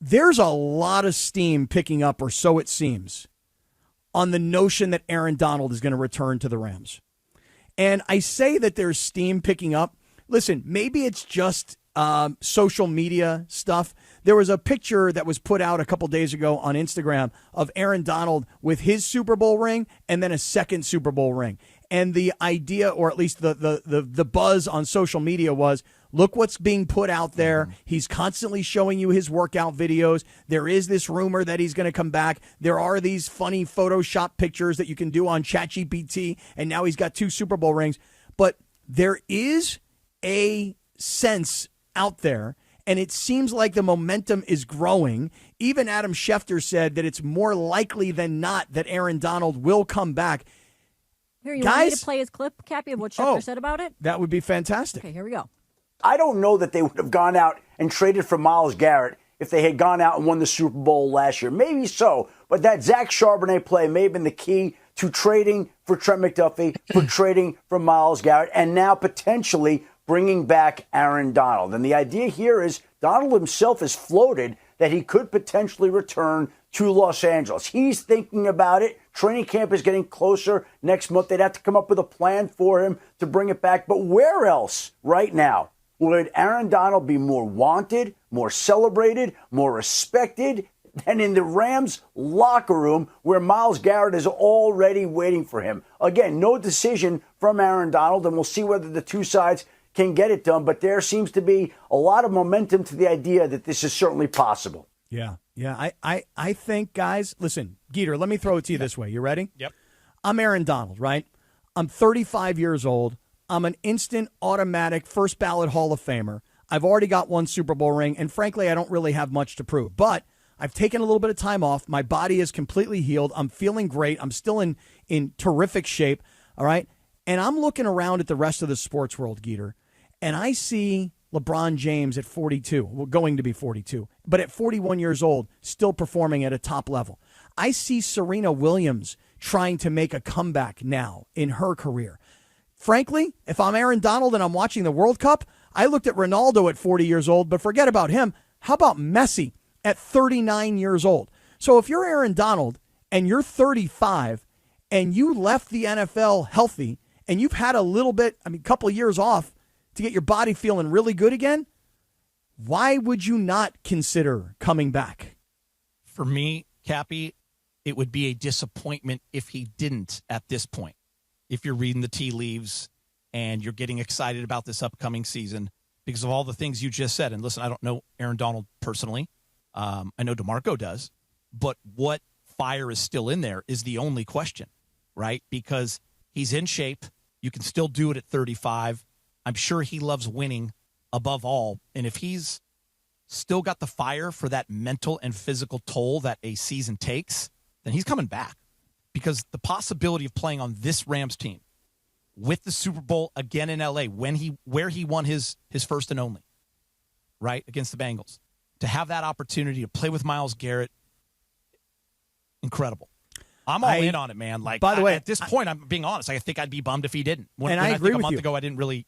there's a lot of steam picking up, or so it seems, on the notion that Aaron Donald is going to return to the Rams. And I say that there's steam picking up. Listen, maybe it's just social media stuff. There was a picture that was put out a couple days ago on Instagram of Aaron Donald with his Super Bowl ring and then a second Super Bowl ring. And the idea, or at least the buzz on social media was, look what's being put out there. He's constantly showing you his workout videos. There is this rumor that he's going to come back. There are these funny Photoshop pictures that you can do on ChatGPT, and now he's got 2 Super Bowl rings. But there is a sense out there, and it seems like the momentum is growing. Even Adam Schefter said that it's more likely than not that Aaron Donald will come back. Here, you want me to play his clip, Cappy, of what Schefter said about it? That would be fantastic. Okay, here we go. I don't know that they would have gone out and traded for Myles Garrett if they had gone out and won the Super Bowl last year. Maybe so, but that Zach Charbonnet play may have been the key to trading for Trent McDuffie, for trading for Myles Garrett, and now potentially bringing back Aaron Donald. And the idea here is Donald himself has floated that he could potentially return to Los Angeles. He's thinking about it. Training camp is getting closer next month. They'd have to come up with a plan for him to bring it back. But where else right now would Aaron Donald be more wanted, more celebrated, more respected than in the Rams locker room where Myles Garrett is already waiting for him? Again, no decision from Aaron Donald, and we'll see whether the two sides can get it done. But there seems to be a lot of momentum to the idea that this is certainly possible. Yeah. I think, guys, listen, Geeter, let me throw it to you this way. You ready? Yep. I'm Aaron Donald, right? I'm 35 years old. I'm an instant, automatic, first ballot Hall of Famer. I've already got 1 Super Bowl ring, and frankly, I don't really have much to prove. But I've taken a little bit of time off. My body is completely healed. I'm feeling great. I'm still in terrific shape, all right? And I'm looking around at the rest of the sports world, Geeter, and I see LeBron James at 42, well, going to be 42, but at 41 years old, still performing at a top level. I see Serena Williams trying to make a comeback now in her career. Frankly, if I'm Aaron Donald and I'm watching the World Cup, I looked at Ronaldo at 40 years old, but forget about him. How about Messi at 39 years old? So if you're Aaron Donald and you're 35 and you left the NFL healthy and you've had a couple of years off to get your body feeling really good again, why would you not consider coming back? For me, Cappy, it would be a disappointment if he didn't at this point. If you're reading the tea leaves and you're getting excited about this upcoming season because of all the things you just said. And listen, I don't know Aaron Donald personally. I know DeMarco does. But what fire is still in there is the only question, right? Because he's in shape. You can still do it at 35. I'm sure he loves winning above all. And if he's still got the fire for that mental and physical toll that a season takes, then he's coming back. Because the possibility of playing on this Rams team with the Super Bowl again in LA, where he won his first and only, right, against the Bengals, to have that opportunity to play with Myles Garrett, incredible. I'm all in on it, man. Like, by the way, at this point, I'm being honest. I think I'd be bummed if he didn't. And I agree with you. A month ago, I didn't really,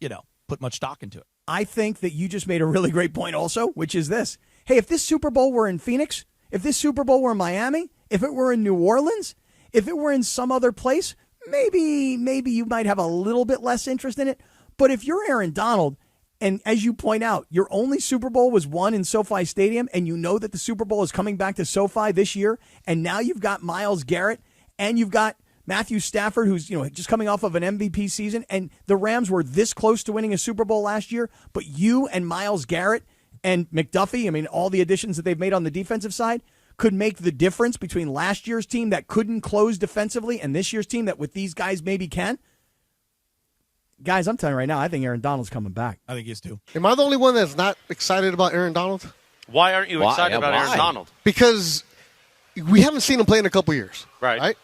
put much stock into it. I think that you just made a really great point also, which is this. Hey, if this Super Bowl were in Phoenix, if this Super Bowl were in Miami, if it were in New Orleans, if it were in some other place, maybe you might have a little bit less interest in it. But if you're Aaron Donald, and as you point out, your only Super Bowl was won in SoFi Stadium, and you know that the Super Bowl is coming back to SoFi this year, and now you've got Myles Garrett, and you've got Matthew Stafford, who's just coming off of an MVP season, and the Rams were this close to winning a Super Bowl last year, but you and Myles Garrett and McDuffie, all the additions that they've made on the defensive side, could make the difference between last year's team that couldn't close defensively and this year's team that with these guys maybe can. Guys, I'm telling you right now, I think Aaron Donald's coming back. I think he is too. Am I the only one that's not excited about Aaron Donald? Why aren't you excited about Aaron Donald? Because we haven't seen him play in a couple years. Right?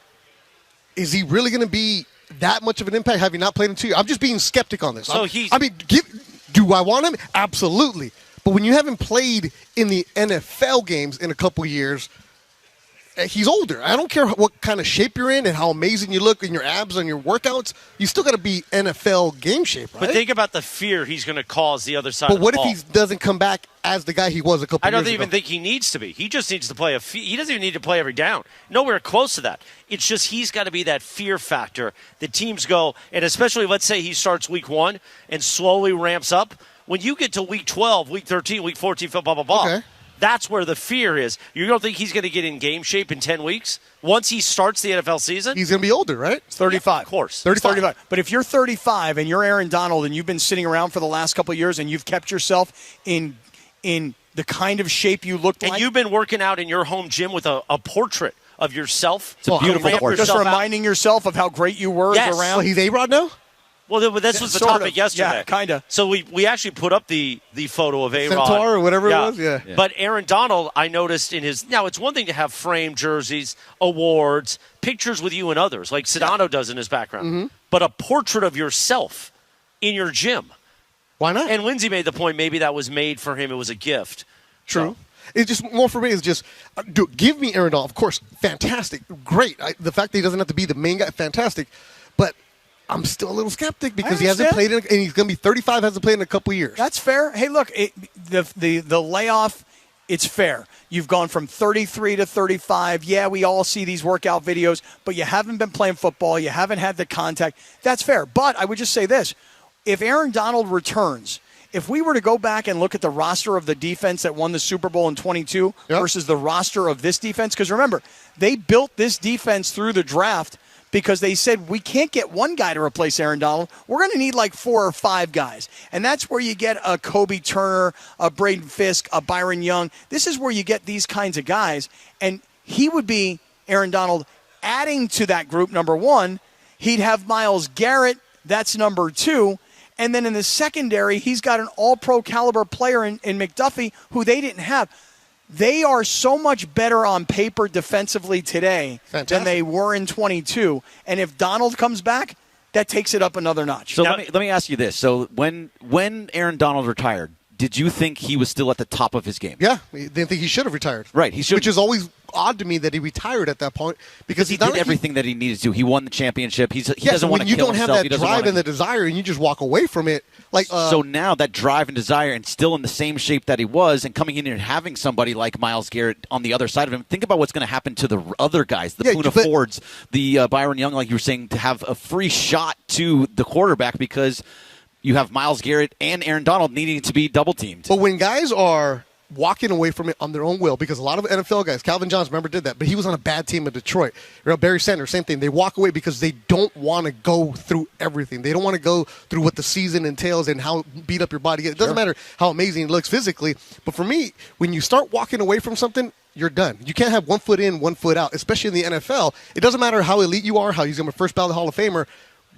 Is he really going to be that much of an impact? Have you not played in 2 years? I'm just being skeptic on this. So do I want him? Absolutely. But when you haven't played in the NFL games in a couple years, he's older. I don't care what kind of shape you're in and how amazing you look in your abs and your workouts. You still got to be NFL game shape, right? But think about the fear he's going to cause the other side But of the what ball. if he doesn't come back as the guy he was a couple years ago? I don't even think he needs to be. He just needs to play he doesn't even need to play every down. Nowhere close to that. It's just he's got to be that fear factor. The teams go, and especially let's say he starts week 1 and slowly ramps up. When you get to week 12, week 13, week 14, blah, blah, blah, okay. That's where the fear is. You don't think he's going to get in game shape in 10 weeks? Once he starts the NFL season? He's going to be older, right? It's 35. Yeah, of course. 35. But if you're 35 and you're Aaron Donald and you've been sitting around for the last couple of years and you've kept yourself in the kind of shape you looked like. And you've been working out in your home gym with a portrait of yourself. It's a beautiful portrait. Just reminding yourself of how great you were around. Well, he's A-Rod now? Well, this was the topic yesterday. Yeah, kind of. So we actually put up the photo of A-Rod. Centaur or whatever it was? Yeah. But Aaron Donald, I noticed in his – now, it's one thing to have framed jerseys, awards, pictures with you and others, like Sedano does in his background. Mm-hmm. But a portrait of yourself in your gym. Why not? And Lindsay made the point maybe that was made for him. It was a gift. True. It's just more for me is just give me Aaron Donald. Of course, fantastic, great. The fact that he doesn't have to be the main guy, fantastic. But I'm still a little skeptic because he hasn't played and he's going to be 35. Hasn't played in a couple years. That's fair. Hey, look, the layoff. It's fair. You've gone from 33 to 35. Yeah, we all see these workout videos, but you haven't been playing football. You haven't had the contact. That's fair. But I would just say this: if Aaron Donald returns. If we were to go back and look at the roster of the defense that won the Super Bowl in 22 versus the roster of this defense, because remember, they built this defense through the draft because they said we can't get one guy to replace Aaron Donald. We're going to need like 4 or 5 guys. And that's where you get a Kobe Turner, a Braden Fisk, a Byron Young. This is where you get these kinds of guys. And he would be, Aaron Donald, adding to that group, number 1. He'd have Myles Garrett. That's number 2. And then in the secondary, he's got an all-pro caliber player in McDuffie who they didn't have. They are so much better on paper defensively today than they were in 22. And if Donald comes back, that takes it up another notch. So let me ask you this. So when Aaron Donald retired, did you think he was still at the top of his game? Yeah. Didn't think he should have retired. Right. He should. Which is always odd to me that he retired at that point because he did everything that he needed to. He won the championship. He doesn't want to kill himself. When you don't have that drive and the desire and you just walk away from it. So now that drive and desire and still in the same shape that he was and coming in and having somebody like Myles Garrett on the other side of him, think about what's going to happen to the other guys, the Poona Fords, the Byron Young, like you were saying, to have a free shot to the quarterback because you have Myles Garrett and Aaron Donald needing to be double-teamed. But when guys are walking away from it on their own will, because a lot of NFL guys, Calvin Johns, remember, did that, but he was on a bad team in Detroit. Barry Sanders, same thing. They walk away because they don't want to go through everything. They don't want to go through what the season entails and how beat up your body gets. It doesn't matter how amazing it looks physically. But for me, when you start walking away from something, you're done. You can't have one foot in, one foot out, especially in the NFL. It doesn't matter how elite you are, how he's going to be first ballot Hall of Famer.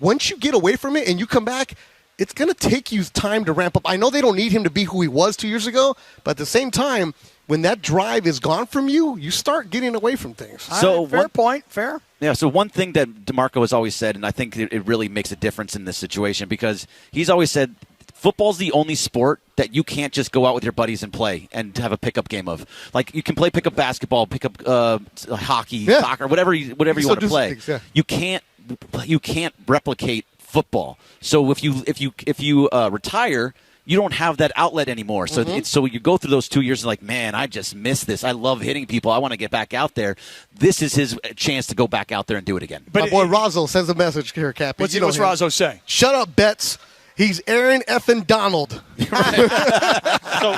Once you get away from it and you come back, it's going to take you time to ramp up. I know they don't need him to be who he was 2 years ago, but at the same time, when that drive is gone from you, you start getting away from things. So fair point. Fair. Yeah, so one thing that DeMarco has always said, and I think it really makes a difference in this situation, because he's always said football's the only sport that you can't just go out with your buddies and play and have a pickup game of. Like, you can play pickup basketball, pickup hockey, soccer, whatever you want to play. Things, You can't replicate football. So if you retire, you don't have that outlet anymore. So so you go through those 2 years and like, man, I just miss this. I love hitting people. I want to get back out there. This is his chance to go back out there and do it again. But my boy Razzo sends a message here, Cappy. What's Razzo say? Shut up, Betts. He's Aaron effing Donald. So